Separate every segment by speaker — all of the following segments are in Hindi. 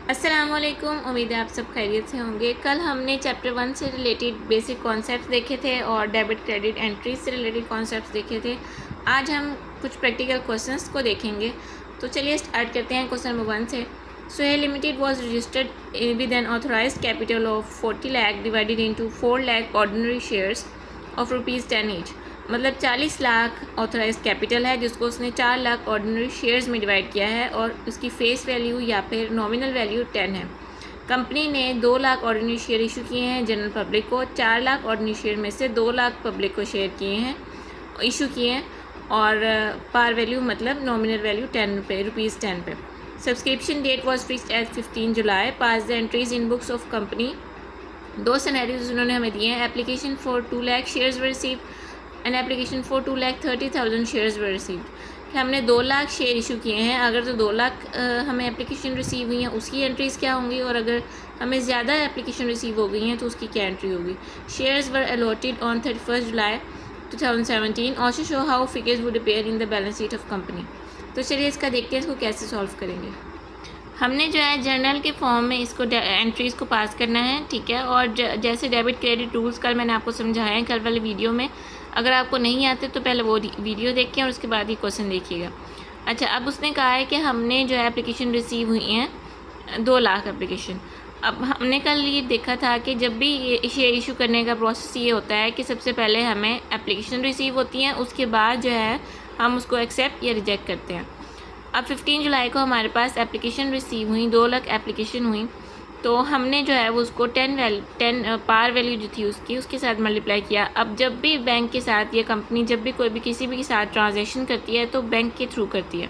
Speaker 1: अस्सलामुअलैकुम। उम्मीद है आप सब खैरियत से होंगे। कल हमने चैप्टर 1 से रिलेटेड बेसिक कॉन्सेप्ट्स देखे थे और डेबिट क्रेडिट एंट्रीज से रिलेटेड कॉन्सेप्ट्स देखे थे। आज हम कुछ प्रैक्टिकल क्वेश्चंस को देखेंगे। तो चलिए स्टार्ट करते हैं क्वेश्चन नंबर 1 से। Sohail limited was registered with N authorised capital of 40 lakh divided into 4 lakh ordinary shares of ₹10 each. मतलब 40 लाख ऑथराइज कैपिटल है जिसको उसने 4 लाख ऑर्डिनरी शेयर्स में डिवाइड किया है और उसकी फेस वैल्यू या फिर नॉमिनल वैल्यू 10 है। कंपनी ने 2 लाख ऑर्डिनरी शेयर इशू किए हैं जनरल पब्लिक को। 4 लाख ऑर्डिनरी शेयर में से 2 लाख पब्लिक को शेयर किए हैं, इशू किए हैं, और पार वैल्यू मतलब नॉमिनल वैल्यू 10 पे, ₹10 पे। Subscription date was fixed as 15 July. Pass the entries in books of company. 2 scenarios उन्होंने हमें दिए हैं। Application for 2 lakh shares were receive an application for 2,30,000 shares were received. कि हमने 2 लाख शेयर इशू किए हैं। अगर तो 2 लाख हमें एप्लीकेशन रिसीव हुई हैं उसकी एंट्रीज़ क्या होंगी, और अगर हमें ज़्यादा एप्लीकेशन रिसीव हो गई हैं तो उसकी क्या एंट्री होगी। Shares were allotted on 31 July 2017। Also show how figures would appear in the balance sheet of company. तो चलिए इसका देखते हैं इसको कैसे सॉल्व करेंगे। हमने जो है जर्नल के फॉर्म में इसको एंट्रीज़ को पास करना है, ठीक है। और जैसे डेबिट क्रेडिट रूल्स कल मैंने आपको समझाया है कल वाले वीडियो में। अगर आपको नहीं आते तो पहले वो वीडियो देखें और उसके बाद ही क्वेश्चन देखिएगा। अच्छा, अब उसने कहा है कि हमने जो है एप्लीकेशन रिसीव हुई हैं 2 लाख एप्लीकेशन। अब हमने कल ये देखा था कि जब भी ये शेयर इशू करने का प्रोसेस ये होता है कि सबसे पहले हमें एप्लीकेशन रिसीव होती हैं, उसके बाद जो है हम उसको एक्सेप्ट या रिजेक्ट करते हैं। अब 15 जुलाई को हमारे पास एप्लीकेशन रिसीव हुई, 2 लाख एप्लीकेशन हुई, तो हमने जो है वो उसको 10 पार वैल्यू जो थी उसके साथ मल्टीप्लाई किया। अब जब भी बैंक के साथ ये कंपनी जब भी कोई भी किसी भी के साथ ट्रांजैक्शन करती है तो बैंक के थ्रू करती है,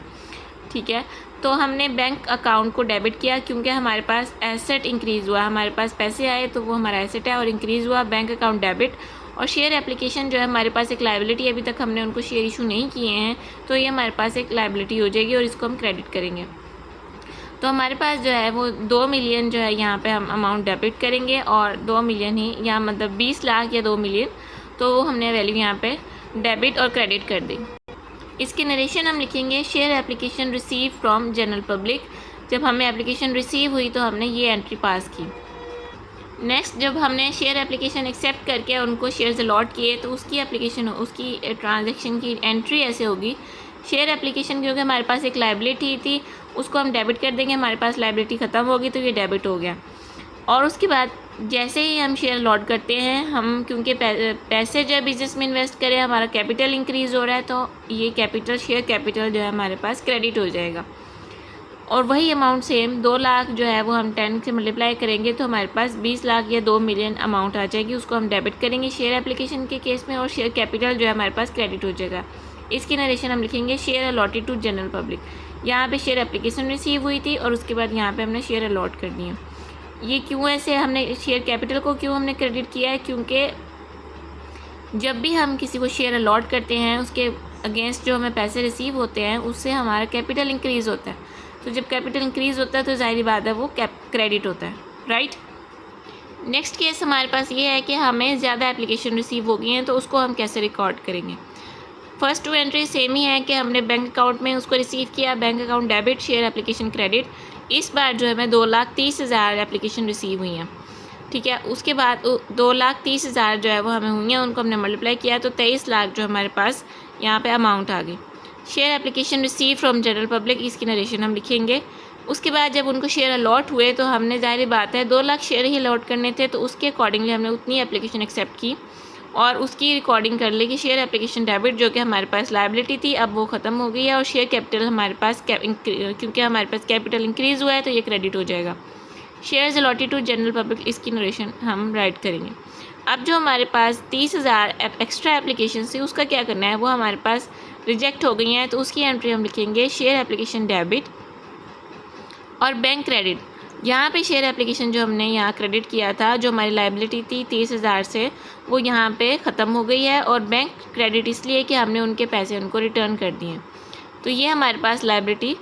Speaker 1: ठीक है। तो हमने बैंक अकाउंट को डेबिट किया क्योंकि हमारे पास एसेट इंक्रीज़ हुआ, हमारे पास पैसे आए तो वो हमारा एसेट है और इंक्रीज़ हुआ, बैंक अकाउंट डेबिट। और शेयर एप्लीकेशन जो है हमारे पास एक लायबिलिटी, अभी तक हमने उनको शेयर इशू नहीं किए हैं तो ये हमारे पास एक लायबिलिटी हो जाएगी और इसको हम क्रेडिट करेंगे। तो हमारे पास जो है वो 2 मिलियन जो है यहाँ पे हम अमाउंट डेबिट करेंगे और 2 मिलियन ही यहाँ मतलब 20 लाख या 2 मिलियन, तो वो हमने वैल्यू यहाँ पे डेबिट और क्रेडिट कर दी। इसकी नरेशन हम लिखेंगे share application receive from general public. जब हमें एप्लीकेशन रिसीव हुई तो हमने ये एंट्री पास की। नेक्स्ट, जब हमने शेयर एप्लीकेशन एक्सेप्ट करके उनको शेयर्स अलॉट किए तो उसकी एप्लीकेशन उसकी ट्रांजैक्शन की एंट्री ऐसे होगी। शेयर एप्लीकेशन क्योंकि हमारे पास एक लायबिलिटी थी उसको हम डेबिट कर देंगे, हमारे पास लायबिलिटी ख़त्म होगी तो ये डेबिट हो गया। और उसके बाद जैसे ही हम शेयर अलॉट करते हैं, हम क्योंकि पैसे जब बिज़नेस में इन्वेस्ट करें हमारा कैपिटल इंक्रीज़ हो रहा है तो ये कैपिटल शेयर कैपिटल जो है हमारे पास क्रेडिट हो जाएगा। और वही अमाउंट सेम 2 लाख जो है वो हम 10 से मल्टीप्लाई करेंगे तो हमारे पास 20 लाख या 2 मिलियन अमाउंट आ जाएगी, उसको हम डेबिट करेंगे शेयर एप्लीकेशन के केस में, और शेयर कैपिटल जो है हमारे पास क्रेडिट हो जाएगा। इसकी नरेशन हम लिखेंगे share allotted to general public. यहाँ पे शेयर एप्लीकेशन रिसीव हुई थी और उसके बाद यहाँ पे हमने शेयर अलॉट कर दिए। ये क्यों ऐसे हमने शेयर कैपिटल को क्यों हमने क्रेडिट किया है, क्योंकि जब भी हम किसी को शेयर अलॉट करते हैं उसके अगेंस्ट जो हमें पैसे रिसीव होते हैं उससे हमारा कैपिटल इंक्रीज़ होता है। तो जब कैपिटल इंक्रीज़ होता है तो ज़ाहिर बात है वो क्रेडिट होता है, राइट। नेक्स्ट केस हमारे पास ये है कि हमें ज़्यादा एप्लीकेशन रिसीव हो गई हैं तो उसको हम कैसे रिकॉर्ड करेंगे। फर्स्ट 2 एंट्री सेम ही है कि हमने बैंक अकाउंट में उसको रिसीव किया, bank account debit, share application credit. इस बार जो है हमें 2,30,000 एप्लीकेशन रिसीव हुई हैं, ठीक है। उसके बाद 2,30,000 जो है वो हमें हुई हैं, उनको हमने मल्टीप्लाई किया तो 23 लाख जो हमारे पास यहाँ पे अमाउंट आ गई। Share application receive from general public, इसकी नरेशन हम लिखेंगे। उसके बाद जब उनको शेयर अलॉट हुए तो हमने ज़ाहिर बात है 2 लाख शेयर ही अलॉट करने थे तो उसके अकॉर्डिंगली हमने उतनी एप्लीकेशन एक्सेप्ट की और उसकी रिकॉर्डिंग कर ली कि शेयर एप्लीकेशन डेबिट जो कि हमारे पास लायबिलिटी थी अब वो ख़त्म हो गई है, और शेयर कैपिटल हमारे पास क्योंकि हमारे पास कैपिटल इंक्रीज़ हुआ है तो ये क्रेडिट हो जाएगा। Shares allotted to general public, इसकी नरेशन हम राइट करेंगे। अब जो हमारे पास 30,000 एक्स्ट्रा एप्लीकेशन थी उसका क्या करना है, वो हमारे पास रिजेक्ट हो गई हैं तो उसकी एंट्री हम लिखेंगे शेयर एप्लीकेशन डेबिट और बैंक क्रेडिट। यहाँ पे शेयर एप्लीकेशन जो हमने यहाँ क्रेडिट किया था जो हमारी लायबिलिटी थी 30,000 से वो यहाँ पे ख़त्म हो गई है, और बैंक क्रेडिट इसलिए कि हमने उनके पैसे उनको रिटर्न कर दिए। तो ये हमारे पास लायबिलिटी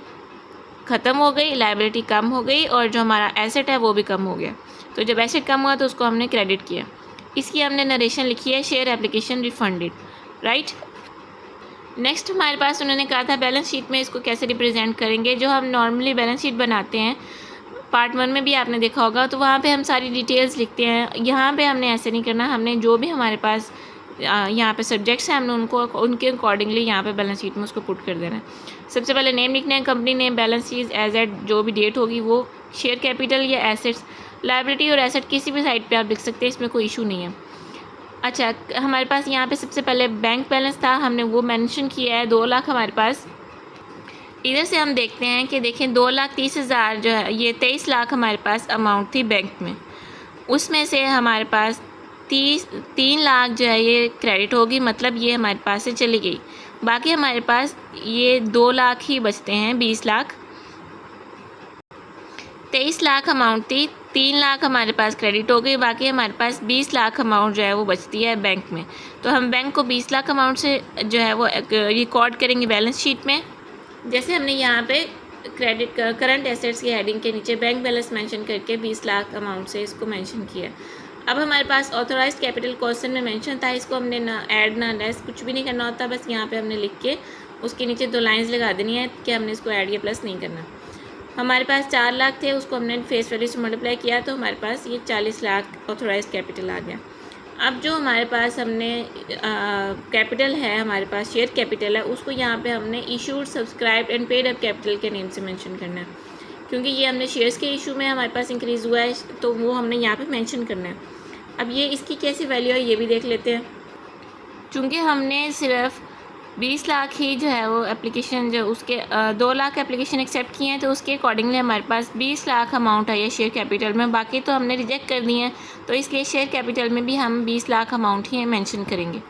Speaker 1: ख़त्म हो गई, लायबिलिटी कम हो गई और जो हमारा एसेट है वो भी कम हो गया। तो जब एसेट कम हुआ तो उसको हमने क्रेडिट किया। इसकी हमने नरेशन लिखी है share application refunded, right. Next हमारे पास उन्होंने कहा था बैलेंस शीट में इसको कैसे रिप्रेजेंट करेंगे। जो हम नॉर्मली बैलेंस शीट बनाते हैं पार्ट 1 में भी आपने देखा होगा, तो वहाँ पे हम सारी डिटेल्स लिखते हैं। यहाँ पे हमने ऐसे नहीं करना, हमने जो भी हमारे पास यहाँ पे सब्जेक्ट्स हैं हमने उनके अकॉर्डिंगली यहाँ पे बैलेंस शीट में उसको पुट कर देना है। सबसे पहले नेम लिखना है, company name, balance sheet as at जो भी डेट होगी वो, शेयर कैपिटल या एसेट्स, लायबिलिटी और एसेट किसी भी साइड पे आप लिख सकते हैं, इसमें कोई इशू नहीं है। अच्छा, हमारे पास यहाँ पे सबसे पहले बैंक बैलेंस था, हमने वो मेंशन किया है 2 लाख हमारे पास। इधर से हम देखते हैं कि देखें 2,30,000 जो है ये 23 लाख हमारे पास अमाउंट थी बैंक में, उसमें से हमारे पास 3 लाख जो है ये क्रेडिट होगी, मतलब ये हमारे पास से चली गई। बाकी हमारे पास ये 2 लाख ही बचते हैं, 20 लाख। 23 लाख अमाउंट थी, 3 लाख हमारे पास क्रेडिट हो गई, बाकी हमारे पास 20 लाख अमाउंट जो है वो बचती है बैंक में। तो हम बैंक को 20 लाख अमाउंट से जो है वो रिकॉर्ड करेंगे बैलेंस शीट में। जैसे हमने यहाँ पे क्रेडिट करंट एसेट्स की हेडिंग के नीचे बैंक बैलेंस मेंशन करके 20 लाख अमाउंट से इसको मेंशन किया। अब हमारे पास ऑथोराइज्ड कैपिटल क्वेश्चन में मेंशन था, इसको हमने ना ऐड ना लेस कुछ भी नहीं करना होता, बस यहाँ पे हमने लिख के उसके नीचे 2 लाइंस लगा देनी है कि हमने इसको ऐड या प्लस नहीं करना। हमारे पास 4 लाख थे, उसको हमने फेस वैल्यू से मल्टीप्लाई किया तो हमारे पास ये 40 लाख ऑथोराइज्ड कैपिटल आ गया। अब जो हमारे पास हमने कैपिटल है, हमारे पास शेयर कैपिटल है, उसको यहाँ पे हमने issued, subscribe and paid up capital के नेम से मेंशन करना है, क्योंकि ये हमने शेयर्स के इशू में हमारे पास इंक्रीज़ हुआ है तो वो हमने यहाँ पे मेंशन करना है। अब ये इसकी कैसी वैल्यू है ये भी देख लेते हैं। चूँकि हमने सिर्फ 20 लाख ही जो है वो एप्लीकेशन जो उसके 2 लाख एप्लीकेशन एक्सेप्ट किए हैं, तो उसके अकॉर्डिंगली हमारे पास 20 लाख अमाउंट है ये शेयर कैपिटल में, बाकी तो हमने रिजेक्ट कर दिए हैं, तो इसलिए शेयर कैपिटल में भी हम 20 लाख अमाउंट ही मेंशन करेंगे।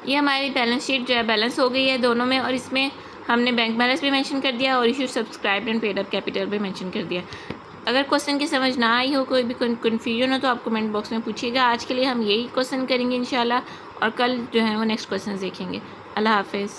Speaker 1: ये हमारी बैलेंस शीट जो है बैलेंस हो गई है दोनों में, और इसमें हमने बैंक बैलेंस भी मेंशन कर दिया और issue, subscribe and paid up capital भी मेंशन कर दिया। अगर क्वेश्चन की समझ ना आई हो, कोई भी कन्फ्यूजन हो तो आप कमेंट बॉक्स में पूछिएगा। आज के लिए हम यही क्वेश्चन करेंगे इंशाल्लाह, और कल जो है वो नेक्स्ट क्वेश्चन देखेंगे। अल्लाह हाफिज़।